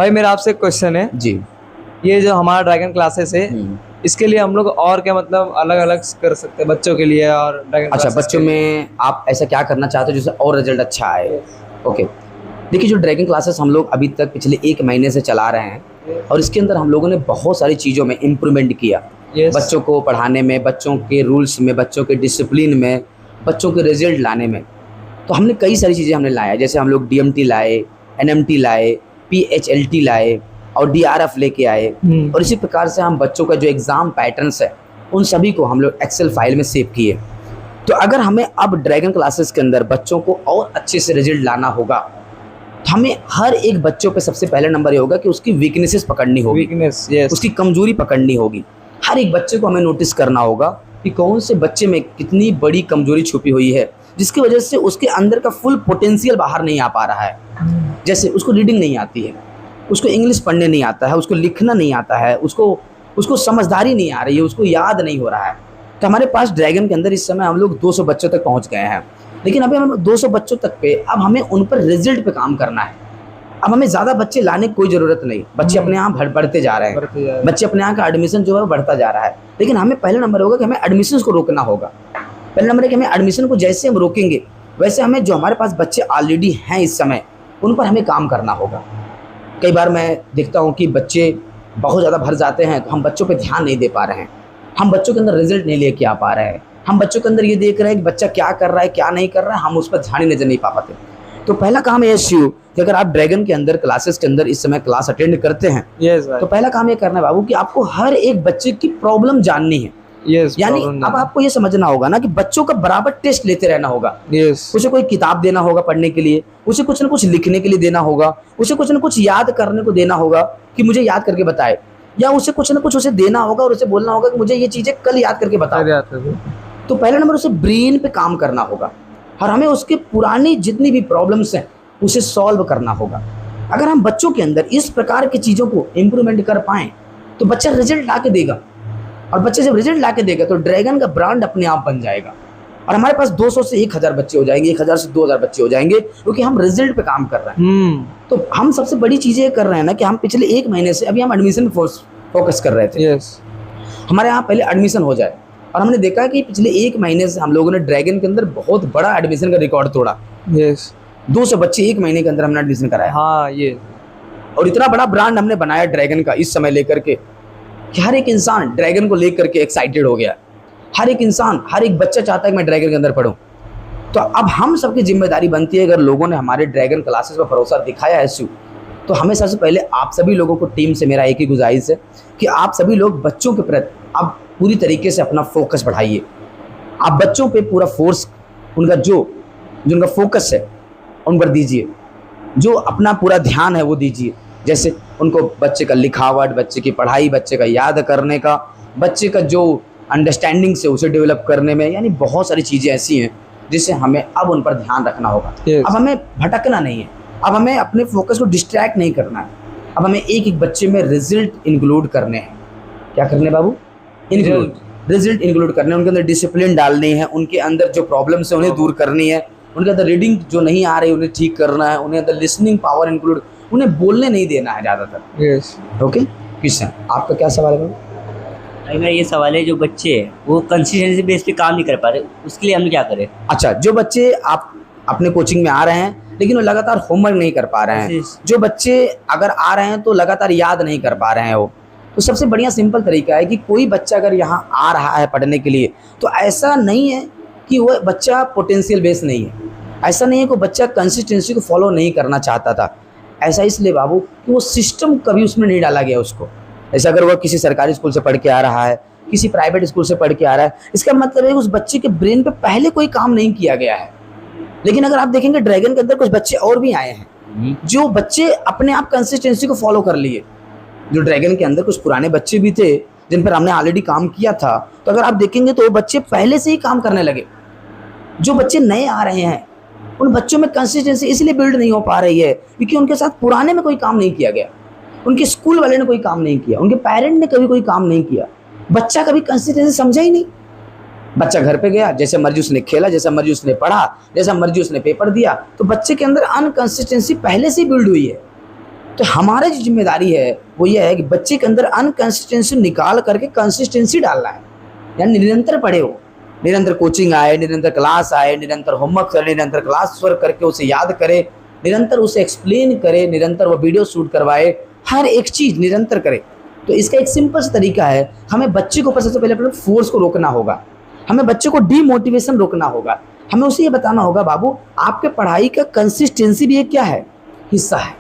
भाई मेरा आपसे एक क्वेश्चन है। जी। ये जो हमारा ड्रैगन क्लासेस है, इसके लिए हम लोग और क्या मतलब अलग अलग कर सकते हैं बच्चों के लिए और ड्रैगन अच्छा, क्लासेस बच्चों के लिए? में आप ऐसा क्या करना चाहते हो जिससे और रिजल्ट अच्छा आए? Yes. ओके, देखिए जो ड्रैगन क्लासेस हम लोग अभी तक पिछले 1 महीने से चला रहे हैं और इसके अंदर हम लोगों ने बहुत सारी चीज़ों में इम्प्रूवमेंट किया। Yes. बच्चों को पढ़ाने में, बच्चों के रूल्स में, बच्चों के डिसिप्लिन में, बच्चों के रिजल्ट लाने में। तो हमने कई सारी चीज़ें हमने लाया, जैसे हम लोग डीएमटी लाए, एनएमटी लाए, पीएचएलटी लाए और डीआरएफ लेके आए। और इसी प्रकार से हम बच्चों का जो एग्ज़ाम पैटर्न्स है उन सभी को हम लोग एक्सेल फाइल में सेव किए। तो अगर हमें अब ड्रैगन क्लासेस के अंदर बच्चों को और अच्छे से रिजल्ट लाना होगा तो हमें हर एक बच्चों पे सबसे पहले नंबर ये होगा कि उसकी वीकनेसेस पकड़नी होगी। Weakness, yes. उसकी कमजोरी पकड़नी होगी। हर एक बच्चे को हमें नोटिस करना होगा कि कौन से बच्चे में कितनी बड़ी कमजोरी छुपी हुई है जिसकी वजह से उसके अंदर का फुल पोटेंशियल बाहर नहीं आ पा रहा है। जैसे उसको रीडिंग नहीं आती है, उसको इंग्लिश पढ़ने नहीं आता है, उसको लिखना नहीं आता है, उसको समझदारी नहीं आ रही है, उसको याद नहीं हो रहा है। तो हमारे पास ड्रैगन के अंदर इस समय हम लोग 200 बच्चों तक पहुंच गए हैं, लेकिन अभी हम 200 बच्चों तक पे अब हमें उन पर रिजल्ट पे काम करना है। अब हमें ज़्यादा बच्चे लाने की कोई ज़रूरत नहीं, बच्चे अपने यहाँ बढ़ते जा रहे हैं, बच्चे अपने यहाँ का एडमिशन जो है बढ़ता जा रहा है। लेकिन हमें पहला नंबर होगा कि हमें एडमिशन को रोकना होगा। पहला नंबर है कि हमें एडमिशन को जैसे हम रोकेंगे वैसे हमें जो हमारे पास बच्चे ऑलरेडी हैं इस समय उन पर हमें काम करना होगा। कई बार मैं देखता हूँ कि बच्चे बहुत ज़्यादा भर जाते हैं तो हम बच्चों पे ध्यान नहीं दे पा रहे हैं, हम बच्चों के अंदर रिजल्ट नहीं लेके आ पा रहे हैं, हम बच्चों के अंदर ये देख रहे हैं कि बच्चा क्या कर रहा है क्या नहीं कर रहा है, हम उस पर ध्यान ही नजर नहीं पा पाते। तो पहला काम है शिव कि अगर आप ड्रैगन के अंदर क्लासेस के अंदर इस समय क्लास अटेंड करते हैं तो पहला काम ये करना है बाबू कि आपको हर एक बच्चे की प्रॉब्लम जाननी है। यानी अब आपको ये समझना होगा ना कि बच्चों का बराबर टेस्ट लेते रहना होगा। उसे कोई किताब देना होगा पढ़ने के लिए, उसे कुछ ना कुछ लिखने के लिए देना होगा, उसे कुछ ना कुछ याद करने को देना होगा कि मुझे याद करके बताए, या उसे कुछ ना कुछ उसे देना होगा और उसे बोलना होगा कि मुझे ये चीजें कल याद करके बताओ। तो पहला नंबर उसे ब्रेन पे काम करना होगा और हमें उसके पुरानी जितनी भी प्रॉब्लम्स हैं उसे सॉल्व करना होगा। अगर हम बच्चों के अंदर इस प्रकार की चीज़ों को इम्प्रूवमेंट कर पाएँ तो बच्चा रिजल्ट ला के देगा, और बच्चे जब रिजल्ट ला के देगा तो ड्रैगन का ब्रांड अपने आप बन जाएगा और हमारे पास 200 से 1000 बच्चे हो जाएंगे, 1000 से 2000 बच्चे हो जाएंगे, क्योंकि हम रिजल्ट पे काम कर रहे हैं। तो हम सबसे बड़ी चीज़ ये कर रहे हैं ना कि हम पिछले 1 महीने से अभी हम एडमिशन फोकस कर रहे थे। हमारे यहाँ पहले एडमिशन हो जाए, और हमने देखा कि पिछले 1 महीने से हम लोगों ने ड्रैगन के अंदर बहुत बड़ा एडमिशन का रिकॉर्ड तोड़ा। 200 बच्चे 1 महीने के अंदर हमने एडमिशन कराया। हाँ, ये और इतना बड़ा ब्रांड हमने बनाया ड्रैगन का इस समय लेकर के कि हर एक इंसान ड्रैगन को लेकर के एक्साइटेड हो गया। हर एक इंसान, हर एक बच्चा चाहता है कि मैं ड्रैगन के अंदर पढूं। तो अब हम सबकी जिम्मेदारी बनती है, अगर लोगों ने हमारे ड्रैगन क्लासेस पर भरोसा दिखाया है तो हमें सबसे पहले आप सभी लोगों को, टीम से मेरा एक ही गुजारिश है कि आप सभी लोग बच्चों के प्रति आप पूरी तरीके से अपना फोकस बढ़ाइए। आप बच्चों पे पूरा फोर्स, उनका जो उनका फोकस है उन पर दीजिए, जो अपना पूरा ध्यान है वो दीजिए। जैसे उनको बच्चे का लिखावट, बच्चे की पढ़ाई, बच्चे का याद करने का, बच्चे का जो अंडरस्टैंडिंग से उसे डेवलप करने में, यानी बहुत सारी चीज़ें ऐसी हैं जिससे हमें अब उन पर ध्यान रखना होगा। अब हमें भटकना नहीं है, अब हमें अपने फोकस को डिस्ट्रैक्ट नहीं करना है, अब हमें एक एक बच्चे में रिजल्ट इंक्लूड करने हैं। क्या करने बाबू? रिजल्ट इंक्लूड करने, उनके अंदर डिसिप्लिन डालनी है, उनके अंदर जो प्रॉब्लम्स है उन्हें दूर करनी है, उनके अंदर रीडिंग जो नहीं आ रही उन्हें ठीक करना है, उन्हें अंदर लिसनिंग पावर इंक्लूड, उन्हें बोलने नहीं देना है ज़्यादातर। ओके किशन, आपका क्या सवाल है? मेरा ये सवाल है, जो बच्चे हैं वो कंसिस्टेंसी बेस पे काम नहीं कर पा रहे, उसके लिए हम क्या करें? अच्छा, जो बच्चे आप अपने कोचिंग में आ रहे हैं लेकिन वो लगातार होमवर्क नहीं कर पा रहे हैं, जो बच्चे अगर आ रहे हैं तो लगातार याद नहीं कर पा रहे हैं, वो तो सबसे बढ़िया सिंपल तरीका है कि कोई बच्चा अगर यहाँ आ रहा है पढ़ने के लिए तो ऐसा नहीं है कि वो बच्चा पोटेंशियल बेस नहीं है, ऐसा नहीं है कि बच्चा कंसिस्टेंसी को फॉलो नहीं करना चाहता था। ऐसा इसलिए बाबू कि वो सिस्टम कभी उसमें नहीं डाला गया उसको। ऐसा अगर वह किसी सरकारी स्कूल से पढ़ के आ रहा है, किसी प्राइवेट स्कूल से पढ़ के आ रहा है, इसका मतलब है कि उस बच्चे के ब्रेन पे पहले कोई काम नहीं किया गया है। लेकिन अगर आप देखेंगे ड्रैगन के अंदर कुछ बच्चे और भी आए हैं जो बच्चे अपने आप कंसिस्टेंसी को फॉलो कर लिए। जो ड्रैगन के अंदर कुछ पुराने बच्चे भी थे जिन पर हमने ऑलरेडी काम किया था, तो अगर आप देखेंगे तो वो बच्चे पहले से ही काम करने लगे। जो बच्चे नए आ रहे हैं उन बच्चों में कंसिस्टेंसी इसलिए बिल्ड नहीं हो पा रही है क्योंकि उनके साथ पुराने में कोई काम नहीं किया गया, उनके स्कूल वाले ने कोई काम नहीं किया, उनके पेरेंट ने कभी कोई काम नहीं किया, बच्चा कभी कंसिस्टेंसी समझा ही नहीं। बच्चा घर पे गया, जैसे मर्जी उसने खेला, जैसा मर्जी उसने पढ़ा, जैसा मर्जी उसने पेपर दिया, तो बच्चे के अंदर अनकंसिस्टेंसी पहले से बिल्ड हुई है। तो हमारी जो जिम्मेदारी है वो ये है कि बच्चे के अंदर अनकंसिस्टेंसी निकाल करके कंसिस्टेंसी डालना है। यानी निरंतर पढ़े हो, निरंतर कोचिंग आए, निरंतर क्लास आए, निरंतर होमवर्क करे, निरंतर क्लास वर्क करके उसे याद करे, निरंतर उसे एक्सप्लेन करे, निरंतर वो वीडियो शूट करवाए, हर एक चीज़ निरंतर करे। तो इसका एक सिंपल सा तरीका है, हमें बच्चे के ऊपर सबसे पहले अपने फोर्स को रोकना होगा, हमें बच्चे को डीमोटिवेशन रोकना होगा, हमें उसे ये बताना होगा बाबू आपके पढ़ाई का कंसिस्टेंसी भी एक क्या है, हिस्सा है,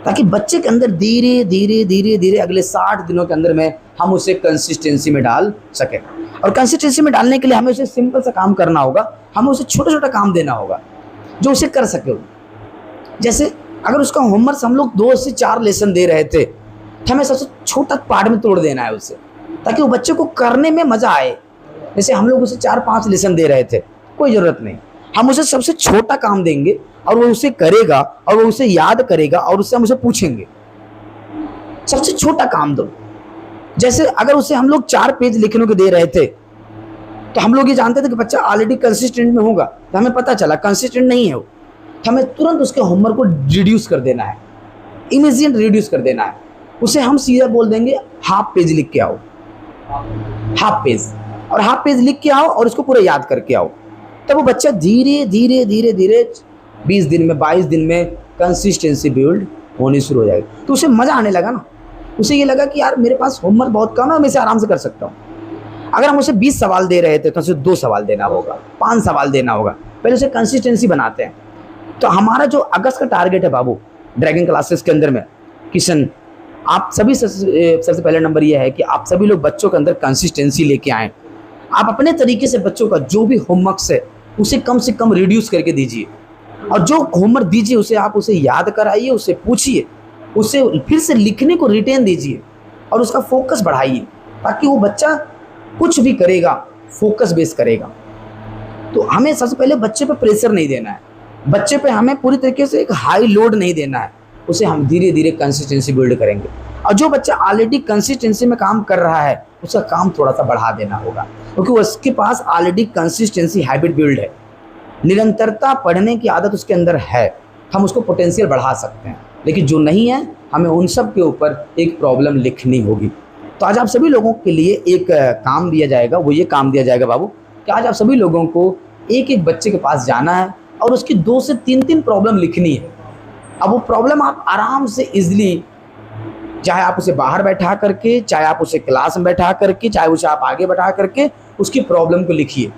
ताकि बच्चे के अंदर धीरे धीरे धीरे धीरे अगले 60 दिनों के अंदर में हम उसे कंसिस्टेंसी में डाल सकें। और कंसिस्टेंसी में डालने के लिए हमें उसे सिंपल सा काम करना होगा, हमें उसे छोटा छोटा काम देना होगा जो उसे कर सके। जैसे अगर उसका होमवर्क हम लोग 2 से 4 लेसन दे रहे थे तो हमें सबसे छोटा पार्ट में तोड़ देना है उसे, ताकि वो बच्चे को करने में मज़ा आए। जैसे हम लोग उसे 4-5 लेसन दे रहे थे, कोई ज़रूरत नहीं, हम उसे सबसे छोटा काम देंगे और वो उसे करेगा और वो उसे याद करेगा और उससे हम उसे पूछेंगे। सबसे छोटा काम दो। जैसे अगर उसे हम लोग 4 पेज लिखने को दे रहे थे तो हम लोग ये जानते थे कि बच्चा ऑलरेडी कंसिस्टेंट में होगा, तो हमें पता चला कंसिस्टेंट नहीं है वो, तो हमें तुरंत उसके होमवर्क को रिड्यूस कर देना है, इमीडिएट रिड्यूस कर देना है। उसे हम सीधा बोल देंगे हाफ पेज लिख के आओ, हाफ पेज, और हाफ पेज लिख के आओ और उसको पूरा याद करके आओ। तब वो बच्चा धीरे धीरे धीरे धीरे 20 दिन में 22 दिन में कंसिस्टेंसी बिल्ड होनी शुरू हो जाएगी। तो उसे मज़ा आने लगा ना, उसे ये लगा कि यार मेरे पास होमवर्क बहुत कम है, मैं इसे आराम से कर सकता हूँ। अगर हम उसे 20 सवाल दे रहे थे तो उसे 2 सवाल देना होगा, 5 सवाल देना होगा, पहले उसे कंसिस्टेंसी बनाते हैं। तो हमारा जो अगस्त का टारगेट है बाबू ड्रैगन क्लासेस के अंदर में, किशन आप सभी सबसे पहले नंबर ये है कि आप सभी लोग बच्चों के अंदर कंसिस्टेंसी लेके आएँ। आप अपने तरीके से बच्चों का जो भी होमवर्क है उसे कम से कम रिड्यूस करके दीजिए, और जो होमवर्क दीजिए उसे आप उसे याद कराइए, उसे पूछिए, उसे फिर से लिखने को रिटेन दीजिए और उसका फोकस बढ़ाइए, ताकि वो बच्चा कुछ भी करेगा फोकस बेस करेगा। तो हमें सबसे पहले बच्चे पे प्रेशर नहीं देना है, बच्चे पे हमें पूरी तरीके से एक हाई लोड नहीं देना है, उसे हम धीरे धीरे कंसिस्टेंसी बिल्ड करेंगे। और जो बच्चा ऑलरेडी कंसिस्टेंसी में काम कर रहा है उसका काम थोड़ा सा बढ़ा देना होगा, क्योंकि उसके पास ऑलरेडी कंसिस्टेंसी हैबिट बिल्ड है, निरंतरता पढ़ने की आदत उसके अंदर है, हम उसको पोटेंशियल बढ़ा सकते हैं। लेकिन जो नहीं है हमें उन सब के ऊपर एक प्रॉब्लम लिखनी होगी। तो आज आप सभी लोगों के लिए एक काम दिया जाएगा, वो ये काम दिया जाएगा बाबू कि आज आप सभी लोगों को एक एक बच्चे के पास जाना है और उसकी 2 से 3 प्रॉब्लम लिखनी है। अब वो प्रॉब्लम आप आराम से इजली, चाहे आप उसे बाहर बैठा करके, चाहे आप उसे क्लास में बैठा करके, चाहे उसे आप आगे बैठा करके उसकी प्रॉब्लम को लिखिए,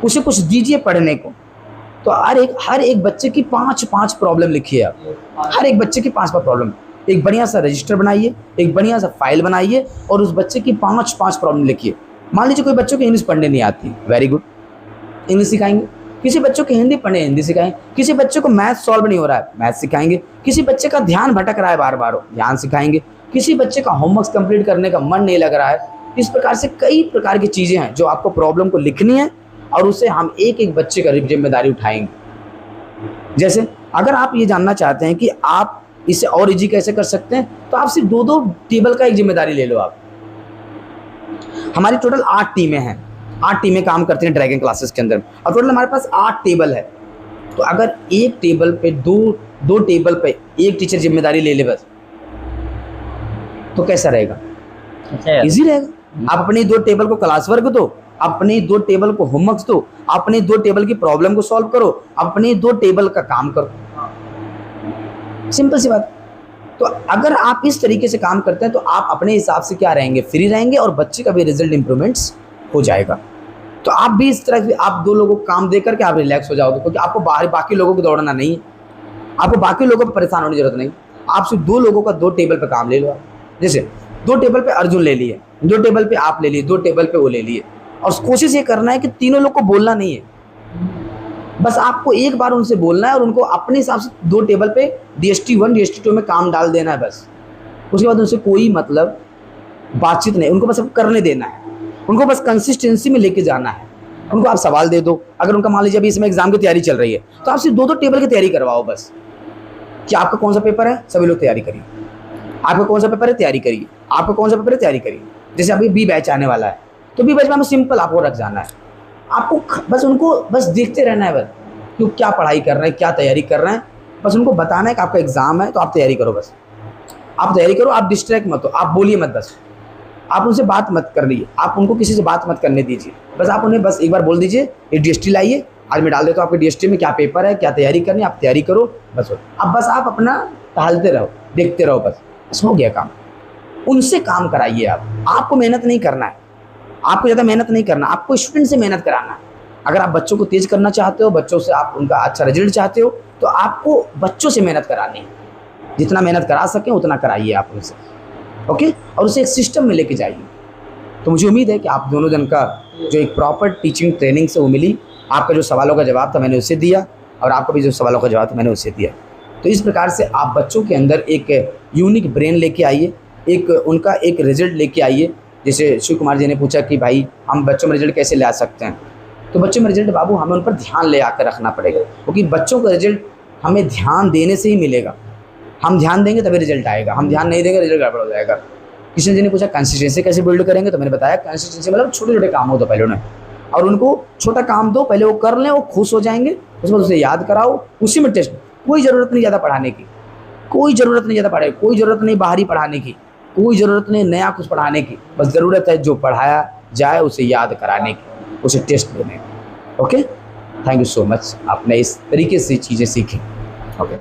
उसे कुछ दीजिए पढ़ने को। तो हर एक बच्चे की 5-5 प्रॉब्लम लिखिए आप, हर एक बच्चे की 5-5 प्रॉब्लम। एक बढ़िया सा रजिस्टर बनाइए, एक बढ़िया सा फाइल बनाइए और उस बच्चे की 5-5 प्रॉब्लम लिखिए। मान लीजिए कोई बच्चों को इंग्लिश पढ़ने नहीं आती, वेरी गुड, इंग्लिश सिखाएंगे। किसी बच्चों को हिंदी पढ़ने हिंदी सिखाएंगे, किसी बच्चे को मैथ सॉल्व नहीं हो रहा है मैथ सिखाएंगे, किसी बच्चे का ध्यान भटक रहा है बार बार ध्यान सिखाएंगे, किसी बच्चे का होमवर्क कंप्लीट करने का मन नहीं लग रहा है। इस प्रकार से कई प्रकार की चीज़ें हैं जो आपको प्रॉब्लम को लिखनी है और उसे हम एक एक बच्चे का जिम्मेदारी उठाएंगे। जैसे अगर आप ये जानना चाहते हैं कि आप इसे और इजी कैसे कर सकते हैं, तो आप सिर्फ 2-2 टेबल का एक जिम्मेदारी ले लो। आप हमारी टोटल 8 टीमें हैं, 8 टीमें काम करती हैं ड्रैगन क्लासेस के अंदर और टोटल हमारे पास 8 टेबल है। तो अगर एक टेबल पे दो टेबल पे एक टीचर जिम्मेदारी ले ले बस, तो कैसा रहेगा? इजी रहेगा। आप अपनी 2 टेबल को क्लास वर्क दो, अपनी 2 टेबल को होमवर्क दो, अपनी 2 टेबल की प्रॉब्लम को सॉल्व करो, अपनी 2 टेबल का काम करो, सिंपल सी बात। तो अगर आप इस तरीके से काम करते हैं तो आप अपने हिसाब से क्या रहेंगे, फ्री रहेंगे और बच्चे का भी रिजल्ट इंप्रूवमेंट्स हो जाएगा। तो आप भी इस तरह से आप 2 लोगों को काम दे करके आप रिलैक्स हो जाओगे, क्योंकि आपको बाकी लोगों को दौड़ना नहीं है, आपको बाकी लोगों पर परेशान होने की जरूरत नहीं। आप सिर्फ 2 लोगों का 2 टेबल पे काम ले लो। जैसे 2 टेबल पे अर्जुन ले लिए, 2 टेबल पे आप ले लिए, 2 टेबल पे वो ले लिए, और कोशिश ये करना है कि तीनों लोग को बोलना नहीं है, बस आपको एक बार उनसे बोलना है और उनको अपने हिसाब से 2 टेबल पे DST1 DST2 में काम डाल देना है बस। उसके बाद उनसे कोई मतलब बातचीत नहीं, उनको बस करने देना है, उनको बस कंसिस्टेंसी में लेके जाना है। उनको आप सवाल दे दो, अगर उनका मान लीजिए अभी इसमें एग्जाम की तैयारी चल रही है तो आप सिर्फ 2-2 टेबल की तैयारी करवाओ बस, कि आपका कौन सा पेपर है, सभी लोग तैयारी करिए, आपका कौन सा पेपर है तैयारी करिए, आपका कौन सा पेपर है तैयारी करिए। जैसे अभी B बैच आने वाला है तो B बैच में हमें सिंपल आपको रख जाना है, आपको बस उनको बस देखते रहना है बस कि क्या पढ़ाई कर रहे हैं, क्या तैयारी कर रहे हैं, बस उनको बताना है कि आपका एग्ज़ाम है तो आप तैयारी करो बस। आप तैयारी करो, आप डिस्ट्रैक्ट मत हो, आप बोलिए मत, बस आप उनसे बात मत कर लीजिए, आप उनको किसी से बात मत करने दीजिए, बस आप उन्हें बस एक बार बोल दीजिए ये DST लाइए, आज मैं डाल देता हूँ आपके DST में क्या पेपर है, क्या तैयारी करनी है, आप तैयारी करो, बस अब बस आप अपना टहलते रहो, देखते रहो, बस हो गया काम। उनसे काम कराइए आप, आपको मेहनत नहीं करना है, आपको ज़्यादा मेहनत नहीं करना, आपको स्टूडेंट से मेहनत कराना है। अगर आप बच्चों को तेज़ करना चाहते हो, बच्चों से आप उनका अच्छा रिजल्ट चाहते हो, तो आपको बच्चों से मेहनत करानी है, जितना मेहनत करा सकें उतना कराइए आप उनसे, ओके, और उसे एक सिस्टम में लेके जाइए। तो मुझे उम्मीद है कि आप दोनों जन का जो एक प्रॉपर टीचिंग ट्रेनिंग से वो मिली, आपका जो सवालों का जवाब था मैंने उसे दिया, और आपका भी जो सवालों का जवाब था मैंने उसे दिया। तो इस प्रकार से आप बच्चों के अंदर एक यूनिक ब्रेन लेके आइए, एक उनका एक रिजल्ट लेके आइए। जैसे शिव कुमार जी ने पूछा कि भाई हम बच्चों में रिजल्ट कैसे ला सकते हैं, तो बच्चों में रिजल्ट बाबू हमें उन पर ध्यान ले आकर रखना पड़ेगा, क्योंकि बच्चों का रिजल्ट हमें ध्यान देने से ही मिलेगा। हम ध्यान देंगे तभी रिजल्ट आएगा, हम ध्यान नहीं देंगे रिजल्ट गड़बड़ हो जाएगा। किशन जी ने पूछा कंसिस्टेंसी कैसे बिल्ड करेंगे, तो मैंने बताया कंसिस्टेंसी मतलब छोटे छोटे काम हो तो पहले उन्हें, और उनको छोटा काम दो, पहले वो कर लें, वो खुश हो जाएंगे, उसके बाद उसे याद कराओ, उसी में टेस्ट। कोई ज़रूरत नहीं ज़्यादा पढ़ाने की, कोई ज़रूरत नहीं ज़्यादा पढ़ाई, कोई ज़रूरत नहीं बाहरी पढ़ाने की, कोई ज़रूरत नहीं नया कुछ पढ़ाने की, बस ज़रूरत है जो पढ़ाया जाए उसे याद कराने की, उसे टेस्ट देने की। Okay, thank you so much, आपने इस तरीके से चीज़ें सीखी। ओके।